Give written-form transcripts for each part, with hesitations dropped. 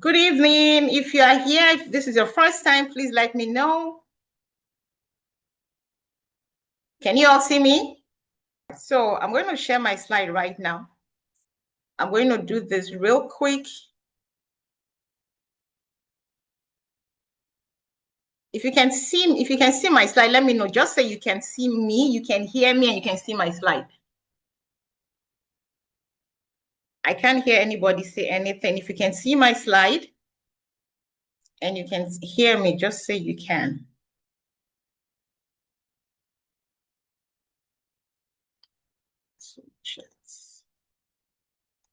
Good evening. If you are here, if this is your first time, please let me know. Can you all see me? So I'm going to share my slide right now. I'm going to do this real quick. If you can see my slide, let me know. Just say you can see me, you can hear me, and you can see my slide. I can't hear anybody say anything. If you can see my slide and you can hear me, just say you can.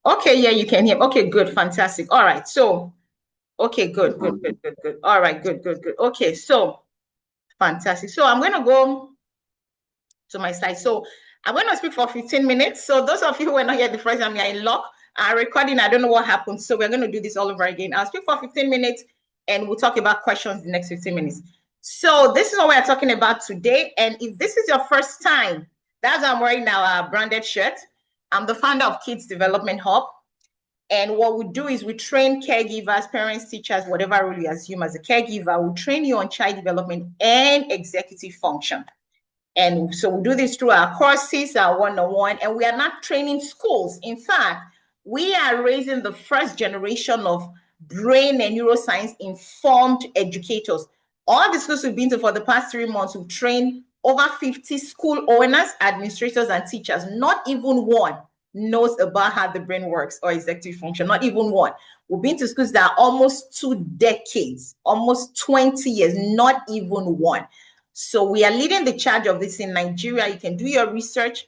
Okay, yeah, you can hear. Okay, good, fantastic. All right, so, okay, good. All right, good. Okay, so, fantastic. So I'm going to go to my slide. So I'm going to speak for 15 minutes. So those of you who are not here the first time, you're in luck. Recording, I don't know what happened. So we're going to do this all over again. I'll speak for 15 minutes and we'll talk about questions in the next 15 minutes. So this is what we're talking about today. And if this is your first time, that's why I'm wearing our branded shirt. I'm the founder of Kids Development Hub. And what we do is we train caregivers, parents, teachers, whatever role you assume as a caregiver, we train you on child development and executive function. And so we do this through our courses, our one-on-one, and we are not training schools. In fact, we are raising the first generation of brain and neuroscience informed educators. All the schools we've been to for the past 3 months, we've trained over 50 school owners, administrators, and teachers. Not even one knows about how the brain works or executive function, not even one. We've been to schools that are almost 2 decades, almost 20 years, not even one. So we are leading the charge of this in Nigeria. You can do your research.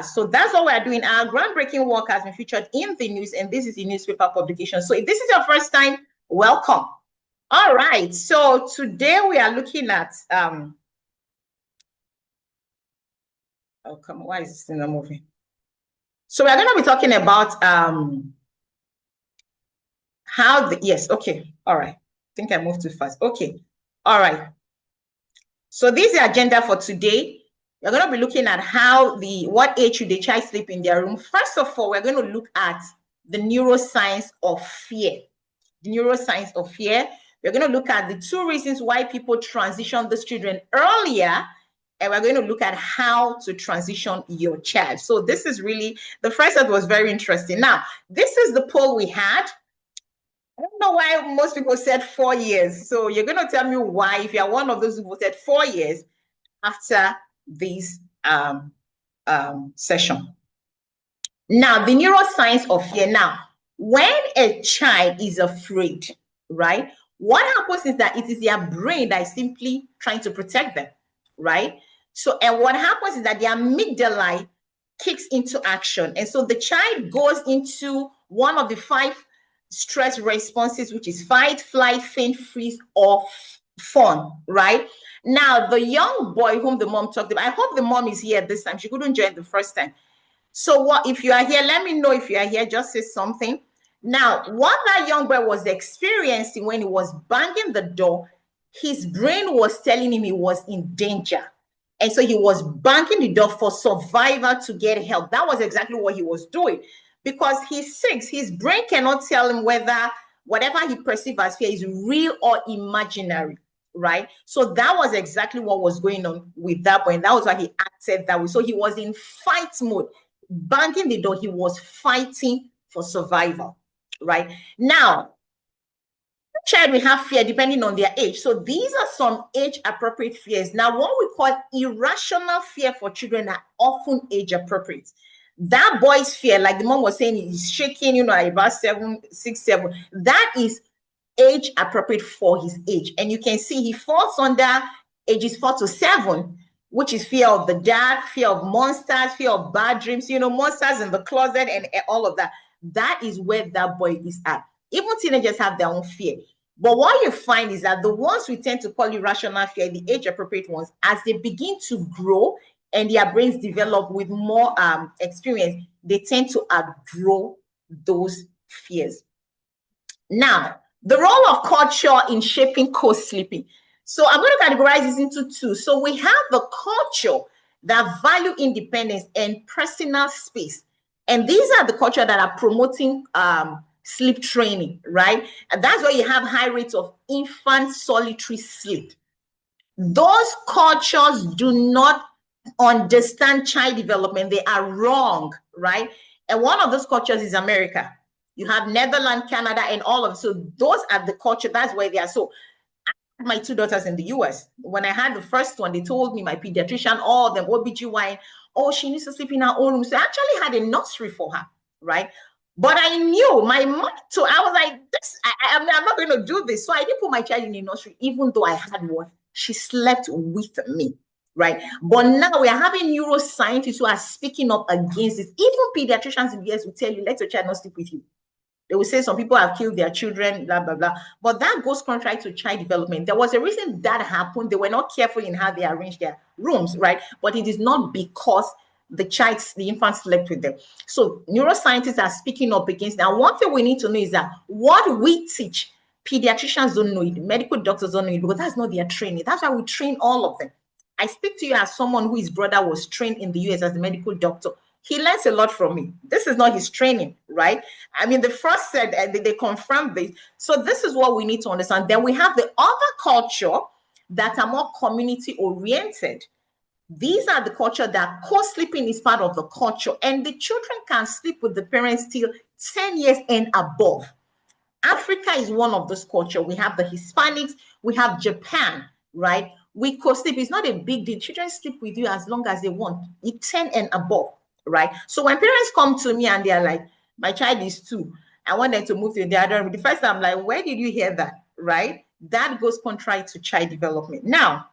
So that's what we are doing. Our groundbreaking work has been featured in the news, and this is a newspaper publication. So if this is your first time, welcome. All right. So today we are looking at oh, come on, why is this thing not moving? So we're going to be talking about how the yes, okay, all right. I think I moved too fast. Okay, all right. So this is the agenda for today. We're going to be looking at what age should the child sleep in their room. First of all, we're going to look at the neuroscience of fear. The neuroscience of fear. We're going to look at the 2 reasons why people transition these children earlier, and we're going to look at how to transition your child. So this is really, the first set was very interesting. Now, this is the poll we had. I don't know why most people said 4 years. So you're going to tell me why, if you're one of those who voted 4 years after this session. Now, the neuroscience of fear. Now, when a child is afraid, right, what happens is that it is their brain that is simply trying to protect them, right? So, and what happens is that the amygdala kicks into action. And so the child goes into one of the 5 stress responses, which is fight, flight, faint, freeze, or fawn, right? Now, the young boy whom the mom talked about, I hope the mom is here this time. She couldn't join the first time. So what if you are here? Let me know if you are here. Just say something. Now, what that young boy was experiencing when he was banging the door, his brain was telling him he was in danger. And so he was banging the door for survival to get help. That was exactly what he was doing. Because he's 6, his brain cannot tell him whether whatever he perceives as fear is real or imaginary, right? So that was exactly what was going on with that boy. And that was why he acted that way. So he was in fight mode. Banging the door, he was fighting for survival, right? Now, child will have fear depending on their age. So these are some age-appropriate fears. Now, what we call irrational fear for children are often age-appropriate. That boy's fear, like the mom was saying, he's shaking, at about 6, 7. That is age appropriate for his age. And you can see he falls under ages 4 to 7, which is fear of the dark, fear of monsters, fear of bad dreams, monsters in the closet and all of that. That is where that boy is at. Even teenagers have their own fear. But what you find is that the ones we tend to call irrational fear, the age-appropriate ones, as they begin to grow and their brains develop with more experience, they tend to outgrow those fears. Now, the role of culture in shaping co-sleeping. So I'm going to categorize this into 2. So we have the culture that value independence and personal space. And these are the culture that are promoting sleep training, right? And that's why you have high rates of infant solitary sleep. Those cultures do not understand child development. They are wrong, right? And one of those cultures is America. You have Netherlands, Canada, and all of, so those are the culture. That's where they are. So I had my two daughters in the US. When I had the first one, they told me, my pediatrician, all of them, OBGYN, oh, she needs to sleep in her own room. So I actually had a nursery for her, right? But I knew my mom, so I was like, this, I'm not going to do this. So I didn't put my child in a nursery, even though I had one. She slept with me, right? But now we are having neuroscientists who are speaking up against it. Even pediatricians in the US will tell you, let your child not sleep with you. They will say some people have killed their children, blah, blah, blah. But that goes contrary to child development. There was a reason that happened. They were not careful in how they arranged their rooms, right? But it is not because the infant slept with them. So neuroscientists are speaking up against that. One thing we need to know is that what we teach, pediatricians don't know it, medical doctors don't know it, because that's not their training. That's why we train all of them. I speak to you as someone whose brother was trained in the US as a medical doctor. He learns a lot from me. This is not his training, right? I mean, the first said, and they confirmed this. So this is what we need to understand. Then we have the other culture that are more community oriented. These are the culture that co-sleeping is part of the culture, and the children can sleep with the parents till 10 years and above. Africa is one of those cultures. We have the Hispanics, we have Japan, right? We co-sleep. It's not a big deal. Children sleep with you as long as they want. It's 10 and above, right? So when parents come to me and they're like, my child is 2, I want them to move to the other room. The first time I'm like, where did you hear that, right? That goes contrary to child development. Now,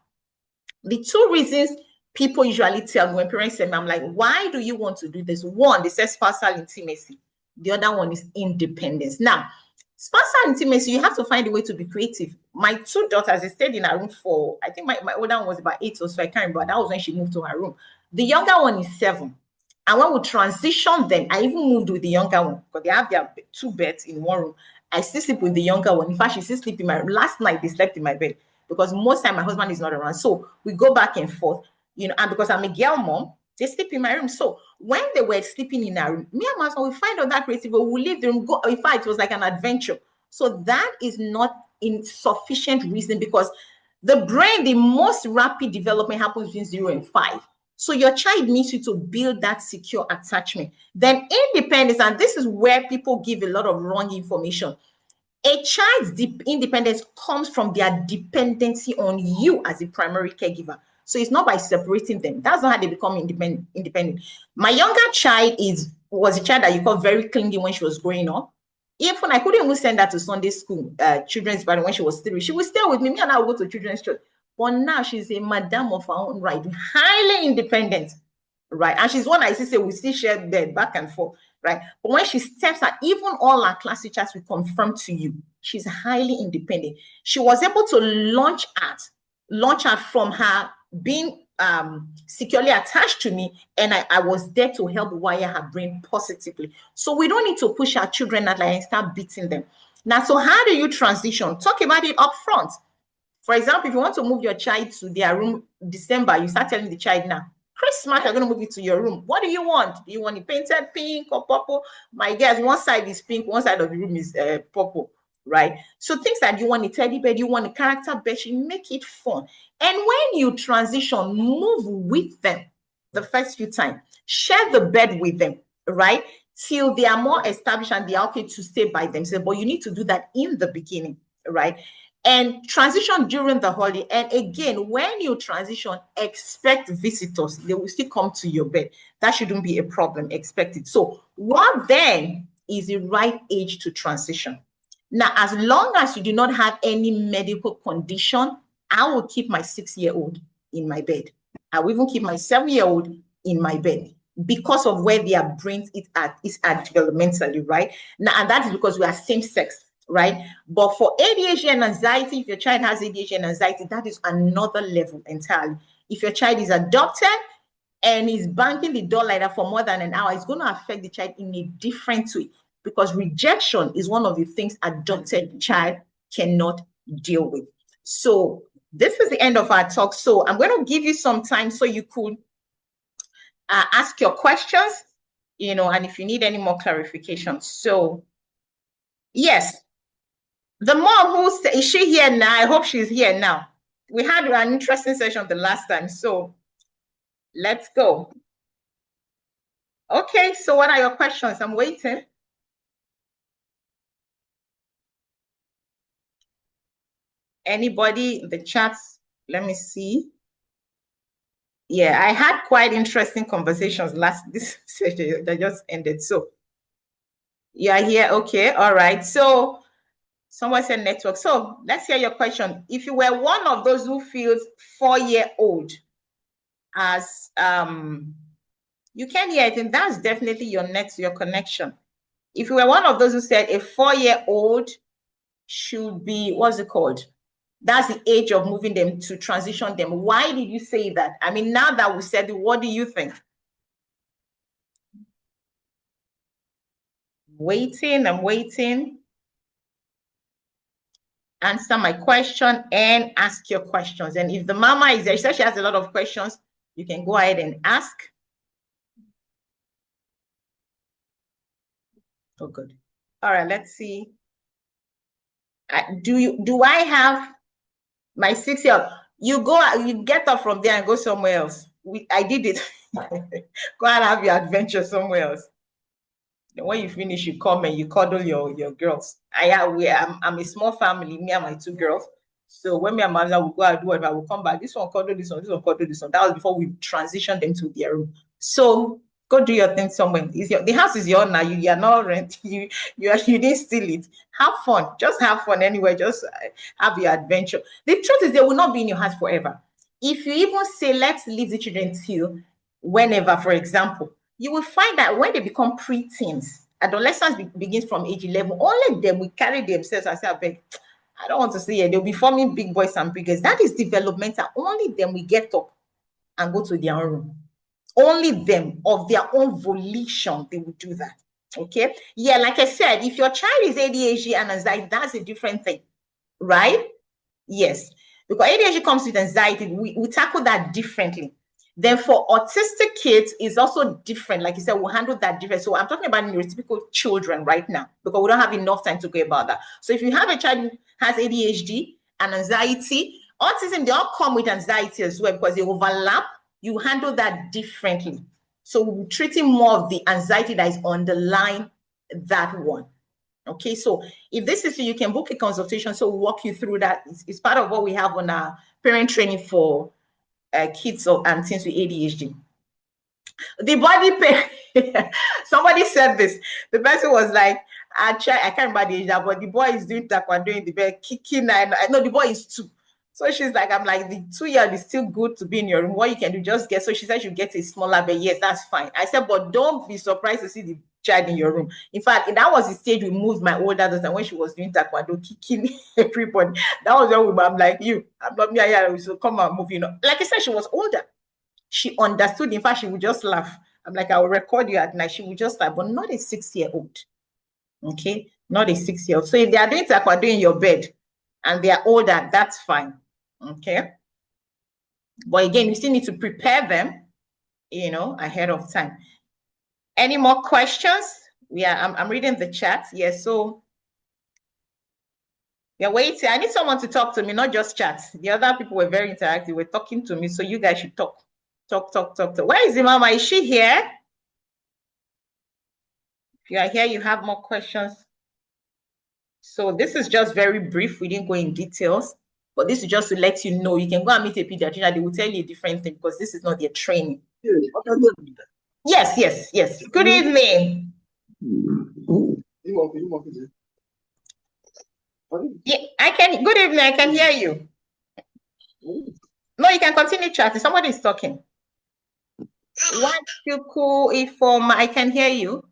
the 2 reasons people usually tell me when parents say, I'm like, why do you want to do this? One, they say spousal intimacy. The other one is independence. Now, spousal intimacy, you have to find a way to be creative. My 2 daughters, they stayed in her room for, I think my older one was about 8 or so, I can't remember. That was when she moved to her room. The younger one is 7. And when we transitioned them, I even moved with the younger one because they have their 2 beds in one room. I still sleep with the younger one. In fact, she still sleeps in my room. Last night, they slept in my bed because most time my husband is not around. So we go back and forth, and because I'm a girl mom, they sleep in my room. So when they were sleeping in our room, me and my husband, we find out that creative, we leave the room, go. In fact, it was like an adventure. So that is not insufficient reason, because the brain, the most rapid development happens between 0 and 5. So your child needs you to build that secure attachment. Then independence, and this is where people give a lot of wrong information. A child's independence comes from their dependency on you as a primary caregiver. So it's not by separating them. That's not how they become independent. My younger child was a child that you call very clingy when she was growing up. Even I couldn't even send her to Sunday school, children's party when she was 3. She would stay with me. Me and I would go to children's church. But now she's a madam of her own right, highly independent, right? And she's one I see say we still share bed back and forth, right? But when she steps out, even all our class teachers will confirm to you, she's highly independent. She was able to launch out from her being securely attached to me, and I was there to help wire her brain positively. So we don't need to push our children out and start beating them. Now, so how do you transition? Talk about it up front. For example, if you want to move your child to their room December, you start telling the child now, Christmas, you're going to move it to your room. What do you want? Do you want it painted pink or purple? My guess, one side is pink, one side of the room is purple, right? So things that you want a teddy bed, you want a character bed, you make it fun. And when you transition, move with them the first few times. Share the bed with them, right? Till they are more established and they are okay to stay by themselves. But you need to do that in the beginning, right? And transition during the holiday. And again, when you transition, expect visitors. They will still come to your bed. That shouldn't be a problem. Expect it. So what then is the right age to transition? Now, as long as you do not have any medical condition, I will keep my 6-year-old in my bed. I will even keep my 7-year-old in my bed because of where their brain is at developmentally, right? Now, and that is because we are same sex, right? But for ADHD and anxiety, if your child has ADHD and anxiety, that is another level entirely. If your child is adopted and is banging the door like that for more than an hour, it's going to affect the child in a different way, because rejection is one of the things adopted child cannot deal with. So this is the end of our talk. So I'm going to give you some time so you could ask your questions, and if you need any more clarification. So Yes. The mom is she here now? I hope she's here now. We had an interesting session the last time, so let's go. Okay, so what are your questions? I'm waiting. Anybody in the chats? Let me see. Yeah, I had quite interesting conversations this session that just ended. So you are here. Okay, all right. So someone said network. So let's hear your question. If you were one of those who feels 4-year-old as you can hear it, and that's definitely your connection. If you were one of those who said a 4-year-old should be, what's it called? That's the age of moving them to transition them. Why did you say that? I mean, now that we said it, what do you think? I'm waiting. Answer my question and ask your questions. And if the mama is there, she has a lot of questions, you can go ahead and ask. Oh, good. All right, let's see. Do I have my 6-year-old? You get up from there and go somewhere else. I did it. Go and have your adventure somewhere else. And when you finish, you come and you cuddle your girls. I'm a small family, me and my 2 girls. So when me and my mother will go and do whatever, I will come back. This one cuddle this one, this one cuddle this one. That was before we transitioned them to their room. So go do your thing somewhere. The house is yours now. You are not rent. You didn't steal it. Have fun. Just have fun anyway. Just have your adventure. The truth is, they will not be in your house forever. If you even say let's leave the children till whenever, for example, you will find that when they become preteens, adolescence begins from age 11, only them will carry themselves and say, I don't want to say it. They'll be forming big boys and big girls. That is developmental. Only them will get up and go to their own room. Only them, of their own volition, they will do that. Okay? Yeah, like I said, if your child is ADHD and anxiety, that's a different thing, right? Yes. Because ADHD comes with anxiety, we tackle that differently. Then for autistic kids, is also different. Like you said, we'll handle that different. So I'm talking about neurotypical children right now because we don't have enough time to go about that. So if you have a child who has ADHD and anxiety, autism, they all come with anxiety as well because they overlap. You handle that differently. So we're treating more of the anxiety that is underlying that one. Okay, so if this is you can book a consultation. So we'll walk you through that. It's part of what we have on our parent training for kids and teens with ADHD. The body pain. Somebody said this. The person was like, I can't remember the age, but the boy is doing taekwondo in the bed, kicking. I know the boy is 2. So she's like, I'm like, the 2-year-old is still good to be in your room. What you can do, just get. So she said you get a smaller bed. Yes, that's fine. I said, but don't be surprised to see the child in your room. In fact, that was the stage we moved my older daughter when she was doing taekwondo, kicking everybody. That was when I'm like, I'm not me. So come on, move. Like I said, she was older. She understood. In fact, she would just laugh. I'm like, I will record you at night. She would just laugh, but not a 6-year-old. Okay, not a 6-year-old. So if they are doing taekwondo in your bed and they are older, that's fine. Okay. But again, you still need to prepare them, ahead of time. Any more questions? Yeah, I'm reading the chat. Yes, so yeah, wait. I need someone to talk to me, not just chat. The other people were very interactive. Were talking to me, so you guys should talk. Talk. Where is the mama? Is she here? If you are here, you have more questions. So this is just very brief. We didn't go in details, but this is just to let you know. You can go and meet a pediatrician. They will tell you a different thing because this is not their training. Yes. Good evening. Yeah, I can. Good evening. I can hear you. No, you can continue chatting. Somebody is talking. What you cool inform? I can hear you.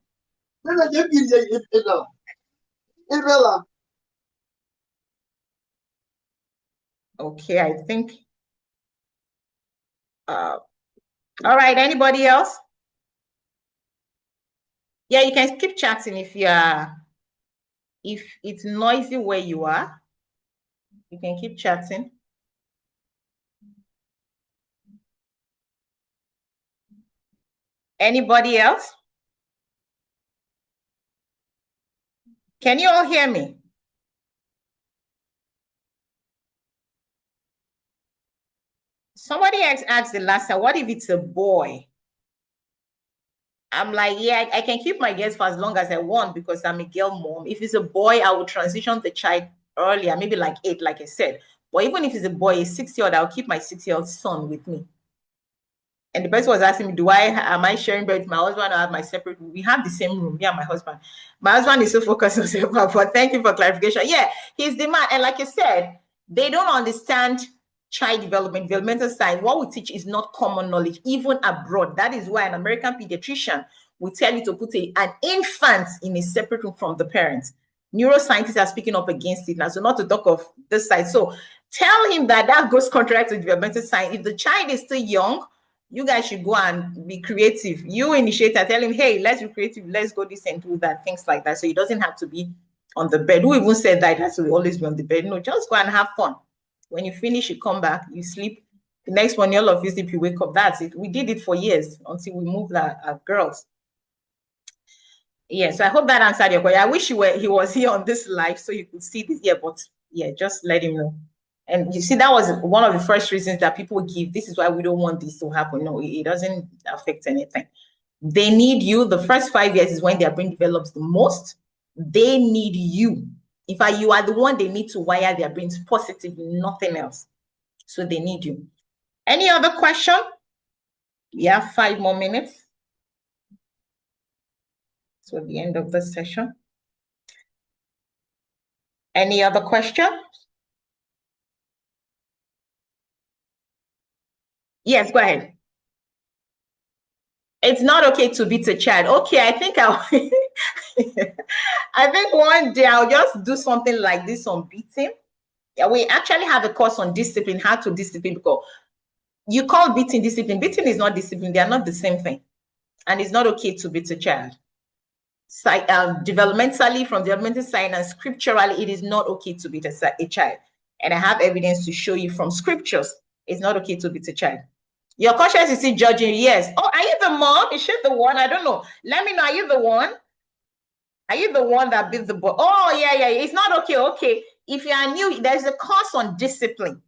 Okay, I think. All right. Anybody else? Yeah, you can keep chatting if it's noisy where you are. You can keep chatting. Anybody else? Can you all hear me? Somebody asked the last time, what if it's a boy? I'm like, yeah, I can keep my girls for as long as I want because I'm a girl mom. If it's a boy, I will transition the child earlier, maybe like 8, like I said. But even if it's a boy, a 6-year-old, I'll keep my 6-year-old son with me. And the person was asking me, am I sharing bed with my husband or have my separate room? We have the same room, me and my husband. My husband is so focused on self, but thank you for clarification. Yeah, he's the man. And like I said, they don't understand child development, developmental science. What we teach is not common knowledge, even abroad. That is why an American pediatrician will tell you to put an infant in a separate room from the parents. Neuroscientists are speaking up against it now, so not to talk of this side. So tell him that goes contrary to developmental science. If the child is still young, you guys should go and be creative. You initiator, tell him, hey, let's be creative, let's go this and do that, things like that. So he doesn't have to be on the bed. Who even said that it has to always be on the bed? No, just go and have fun. When you finish, you come back, you sleep. The next morning, all of you sleep, you wake up. That's it. We did it for years until we moved our girls. Yeah, so I hope that answered your question. I wish he was here on this live so you could see this here, but yeah, just let him know. And you see, that was one of the first reasons that people give. This is why we don't want this to happen. No, it doesn't affect anything. They need you. The first 5 years is when their brain develops the most. They need you. In fact, you are the one they need to wire their brains positively, nothing else. So they need you. Any other question? We have 5 more minutes. So the end of the session. Any other question? Yes, go ahead. It's not okay to beat a child. Okay, I think I think one day I'll just do something like this on beating. Yeah, we actually have a course on discipline, how to discipline, because you call beating discipline. Beating is not discipline. They are not the same thing. And it's not okay to beat a child. Developmentally, from developmental science and scripturally, it is not okay to beat a child. And I have evidence to show you from scriptures. It's not okay to beat a child. Your conscience is still judging. Yes. Oh, are you the mom? Is she the one? I don't know. Let me know. Are you the one? Are you the one that beat the boy? Oh, yeah. It's not okay. Okay. If you are new, there's a course on discipline.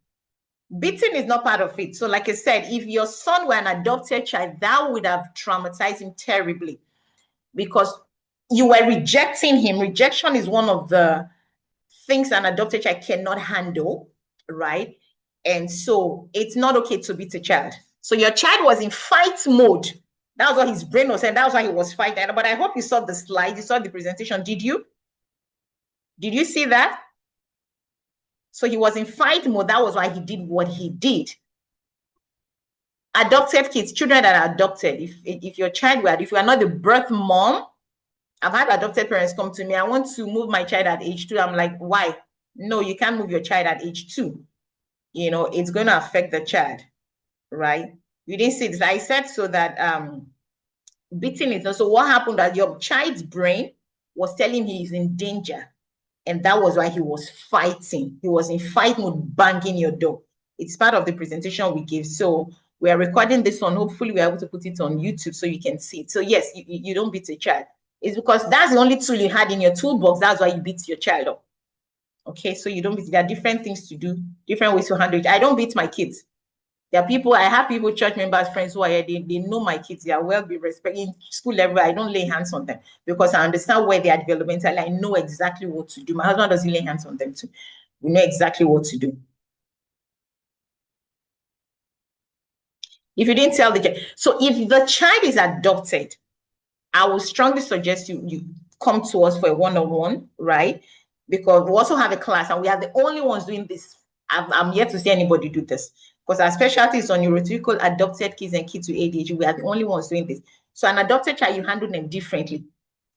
Beating is not part of it. So, like I said, if your son were an adopted child, that would have traumatized him terribly because you were rejecting him. Rejection is one of the things an adopted child cannot handle, right? And so it's not okay to beat a child. So your child was in fight mode. That was what his brain was saying. That was why he was fighting. But I hope you saw the slide. You saw the presentation. Did you? Did you see that? So he was in fight mode. That was why he did what he did. Adopted kids, children that are adopted. If your child were, if you are not the birth mom, I've had adopted parents come to me. I want to move my child at age 2. I'm like, why? No, you can't move your child at age 2. You know, it's going to affect the child, right? You didn't see this. I said so that beating is also what happened that your child's brain was telling him he's in danger. And that was why he was fighting. He was in fight mode, banging your door. It's part of the presentation we gave. So we are recording this one. Hopefully we're able to put it on YouTube so you can see it. So yes, you don't beat a child. It's because that's the only tool you had in your toolbox. That's why you beat your child up. Okay, so you don't beat. There are different things to do, different ways to handle it. I don't beat my kids. There are people, I have people, church members, friends who are here, they know my kids. They are well be respected. In school level, I don't lay hands on them because I understand where they are developmental. I know exactly what to do. My husband doesn't lay hands on them too. We know exactly what to do. If you didn't tell the child, so if the child is adopted, I would strongly suggest you come to us for a one-on-one, right? Because we also have a class and we are the only ones doing this. I'm yet to see anybody do this because our specialty is on neurotypical adopted kids and kids with ADHD. We are the only ones doing this. So an adopted child, you handle them differently.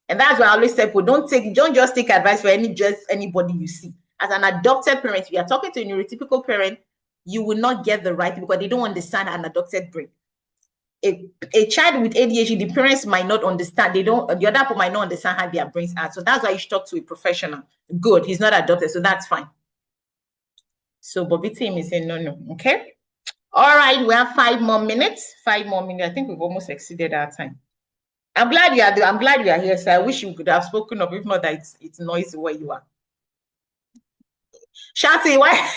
And that's why I always tell people, don't just take advice for anybody you see. As an adopted parent, if you are talking to a neurotypical parent, you will not get the right because they don't understand an adopted brain. A child with ADHD, the parents might not understand. The other people might not understand how their brains are. So that's why you should talk to a professional. Good, he's not adopted, so that's fine. So Bobby team is saying no. Okay. All right, we have 5 more minutes. 5 more minutes. I think we've almost exceeded our time. I'm glad you are here, sir. I wish you could have spoken up. If not, that it's noisy where you are. Shouting, why?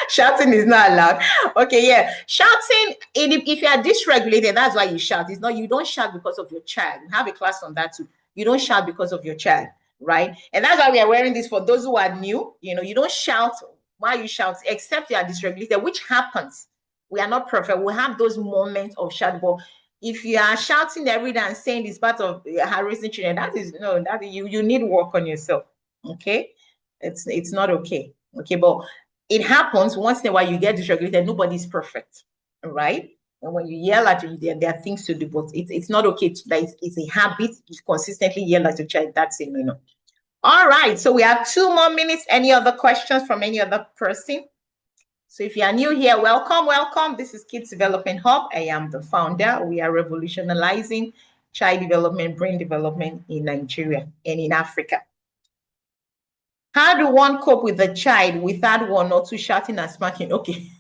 Shouting is not allowed. Okay, yeah. Shouting, if you are dysregulated, that's why you shout. It's not, you don't shout because of your child. We have a class on that too. You don't shout because of your child, right? And that's why we are wearing this for those who are new. You know, you don't shout. Why you shout? Except you are dysregulated, which happens. We are not perfect. We have those moments of shout, but if you are shouting every day and saying it's part of harassing children, that is no, that you need work on yourself. Okay, it's not okay. Okay, but it happens once in a while. You get dysregulated. Nobody's perfect, right? And when you yell at you, there are things to do, but it's not okay. It's a habit. You consistently yell at your child. That's it. No. All right. So we have 2 more minutes. Any other questions from any other person? So if you are new here, welcome, welcome. This is Kids Development Hub. I am the founder. We are revolutionizing child development, brain development in Nigeria and in Africa. How do one cope with a child without one or two shouting and smacking? Okay.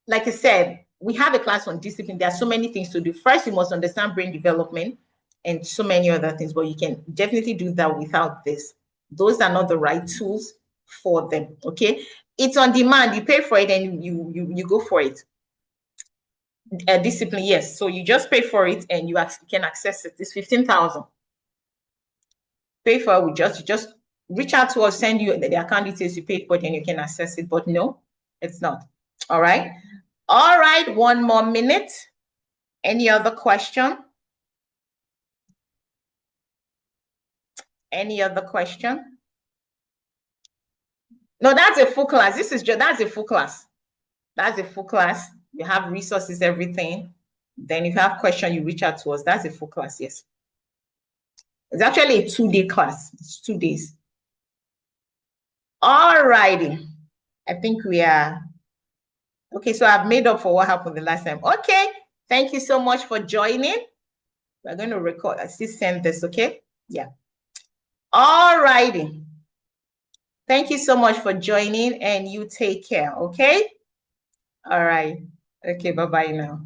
Like I said, we have a class on discipline. There are so many things to do. First, you must understand brain development and so many other things, but you can definitely do that without this. Those are not the right tools for them, okay? It's on demand. You pay for it and you go for it. Discipline, yes. So you just pay for it and you can access it. It's 15,000. Pay for it. We just reach out to us, send you the account details, you pay for it and you can access it. But no, it's not. All right. All right. 1 more minute. Any other question? Any other question? No, that's a full class. That's a full class. That's a full class. You have resources, everything. Then if you have questions, you reach out to us. That's a full class, yes. It's actually a 2-day class. It's 2 days. All righty. I think we are okay. So I've made up for what happened the last time. Okay. Thank you so much for joining. We're going to record. I still send this, okay? Yeah. All righty. Thank you so much for joining and you take care, okay? All right. Okay, bye-bye now.